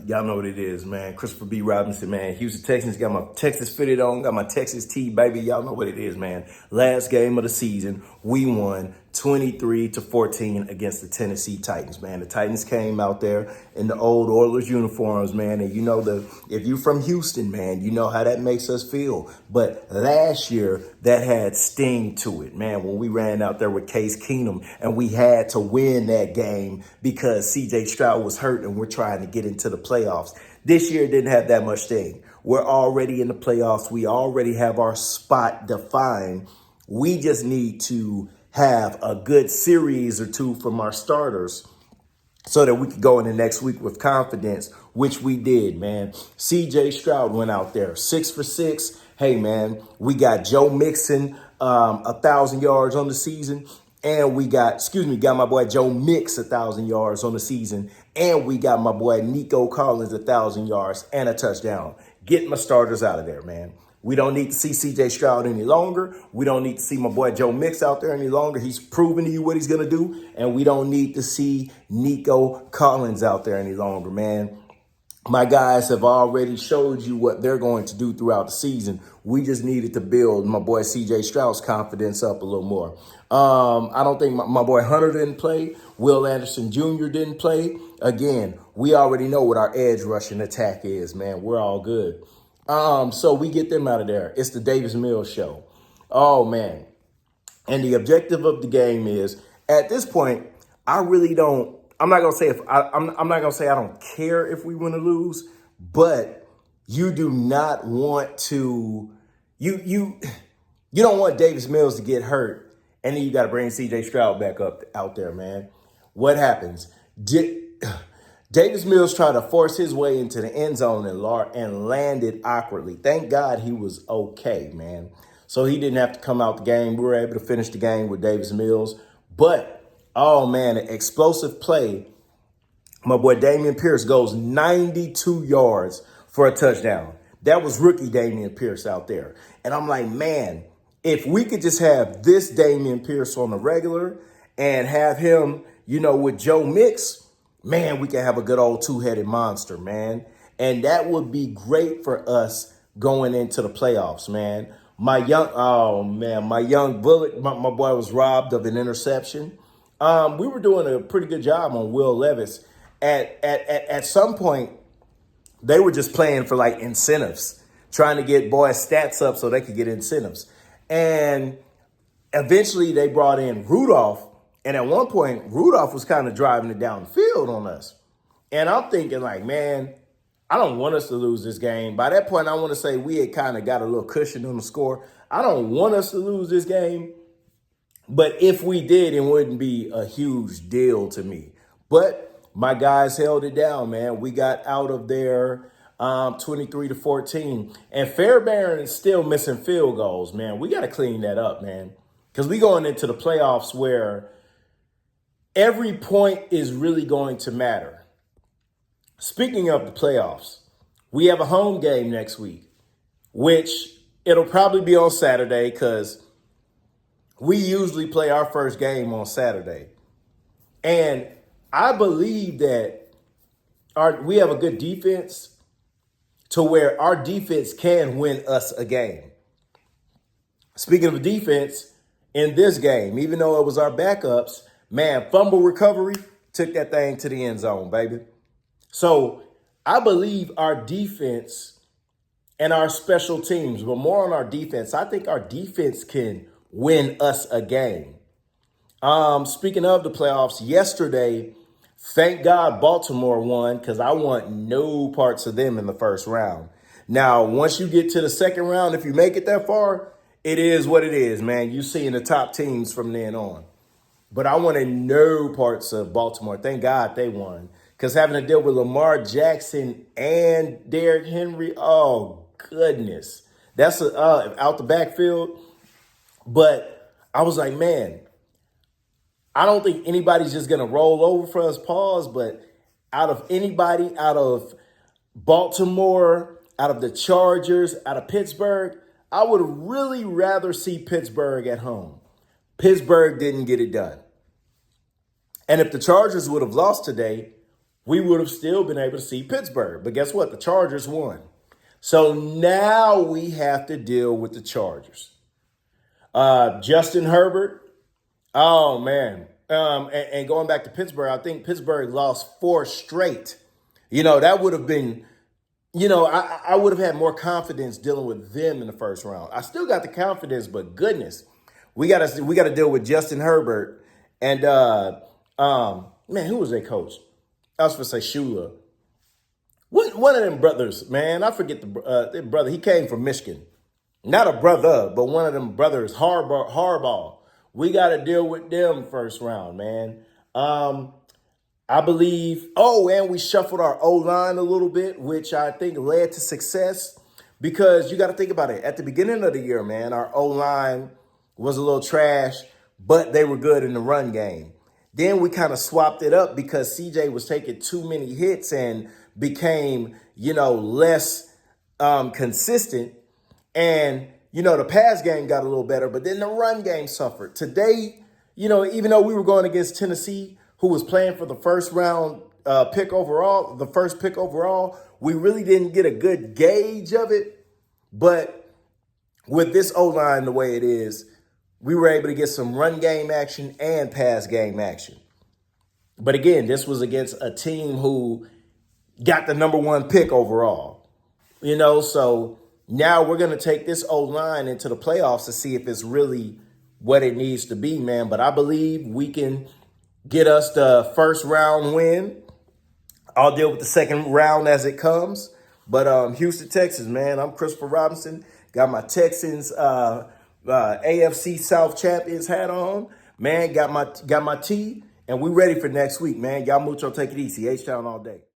Y'all know what it is, man. Christopher B. Robinson, man. Houston Texans, got my Texas fitted on, got my Texas tee, baby. Y'all know what it is, man. Last game of the season, we won 23-14 against the Tennessee Titans, man. The Titans came out there in the old Oilers uniforms, man. And you know, if you're from Houston, man, you know how that makes us feel. But last year, that had sting to it, man, when we ran out there with Case Keenum and we had to win that game because C.J. Stroud was hurt and we're trying to get into the playoffs. This year didn't have that much sting. We're already in the playoffs. We already have our spot defined. We just need to have a good series or two from our starters so that we could go in the next week with confidence, which we did, man. C.J. Stroud went out there 6 for 6. Hey, man, we got Joe Mixon 1,000 yards on the season. And we got my boy Joe Mix 1,000 yards on the season. And we got my boy Nico Collins 1,000 yards and a touchdown. Get my starters out of there, man. We don't need to see C.J. Stroud any longer. We don't need to see my boy Joe Mix out there any longer. He's proven to you what he's going to do. And we don't need to see Nico Collins out there any longer, man. My guys have already showed you what they're going to do throughout the season. We just needed to build my boy C.J. Stroud's confidence up a little more. I don't think my boy Hunter didn't play. Will Anderson Jr. didn't play. Again, we already know what our edge rushing attack is, man. We're all good. So we get them out of there. It's the Davis Mills show. Oh, man. And the objective of the game is, at this point, I really don't. I'm not gonna say I'm not gonna say I don't care if we win or lose, but you do not want to. You don't want Davis Mills to get hurt, and then you got to bring C.J. Stroud back up out there, man. What happens? Davis Mills tried to force his way into the end zone and landed awkwardly. Thank God he was okay, man. So he didn't have to come out the game. We were able to finish the game with Davis Mills. But, oh, man, an explosive play. My boy Dameon Pierce goes 92 yards for a touchdown. That was rookie Dameon Pierce out there. And I'm like, man, if we could just have this Dameon Pierce on the regular and have him, with Joe Mix, man, we can have a good old two-headed monster, man. And that would be great for us going into the playoffs, man. My young bullet, my boy was robbed of an interception. We were doing a pretty good job on Will Levis. At some point, they were just playing for like incentives, trying to get boys' stats up so they could get incentives. And eventually they brought in Rudolph. And at one point, Rudolph was kind of driving it down the field on us. And I'm thinking like, man, I don't want us to lose this game. By that point, I want to say we had kind of got a little cushion on the score. I don't want us to lose this game. But if we did, it wouldn't be a huge deal to me. But my guys held it down, man. We got out of there 23-14. And Fairbairn is still missing field goals, man. We got to clean that up, man. Because we going into the playoffs where every point is really going to matter. Speaking of the playoffs, we have a home game next week, which it'll probably be on Saturday because we usually play our first game on Saturday. And I believe that we have a good defense to where our defense can win us a game. Speaking of defense, in this game, even though it was our backups, man, fumble recovery took that thing to the end zone, baby. So I believe our defense and our special teams, but more on our defense, I think our defense can win us a game. Speaking of the playoffs, yesterday, thank God Baltimore won because I want no parts of them in the first round. Now, once you get to the second round, if you make it that far, it is what it is, man. You seeing the top teams from then on. But I wanted no parts of Baltimore. Thank God they won. Because having to deal with Lamar Jackson and Derrick Henry, oh, goodness. That's out the backfield. But I was like, man, I don't think anybody's just going to roll over for us, pause. But out of anybody, out of Baltimore, out of the Chargers, out of Pittsburgh, I would really rather see Pittsburgh at home. Pittsburgh didn't get it done. And if the Chargers would have lost today, we would have still been able to see Pittsburgh. But guess what? The Chargers won. So now we have to deal with the Chargers. Justin Herbert. Oh, man. And going back to Pittsburgh, I think Pittsburgh lost 4 straight. That would have been, I would have had more confidence dealing with them in the first round. I still got the confidence, but goodness, we gotta deal with Justin Herbert and man, who was their coach? I was going to say Shula. One of them brothers, man, I forget the brother. He came from Michigan. Not a brother, but one of them brothers, Harbaugh. We got to deal with them first round, man. I believe, and we shuffled our O-line a little bit, which I think led to success because you got to think about it. At the beginning of the year, man, our O-line was a little trash, but they were good in the run game. Then we kind of swapped it up because CJ was taking too many hits and became, less consistent. And, the pass game got a little better, but then the run game suffered. Today, even though we were going against Tennessee, who was playing for the first pick overall, we really didn't get a good gauge of it. But with this O-line the way it is, we were able to get some run game action and pass game action. But again, this was against a team who got the number 1 pick overall. So now we're going to take this O-line into the playoffs to see if it's really what it needs to be, man. But I believe we can get us the first round win. I'll deal with the second round as it comes. But Houston, Texas, man, I'm Christopher Robinson. Got my Texans AFC South champions hat on. Man, got my tee. And we ready for next week, man. Y'all mucho, take it easy. H-Town all day.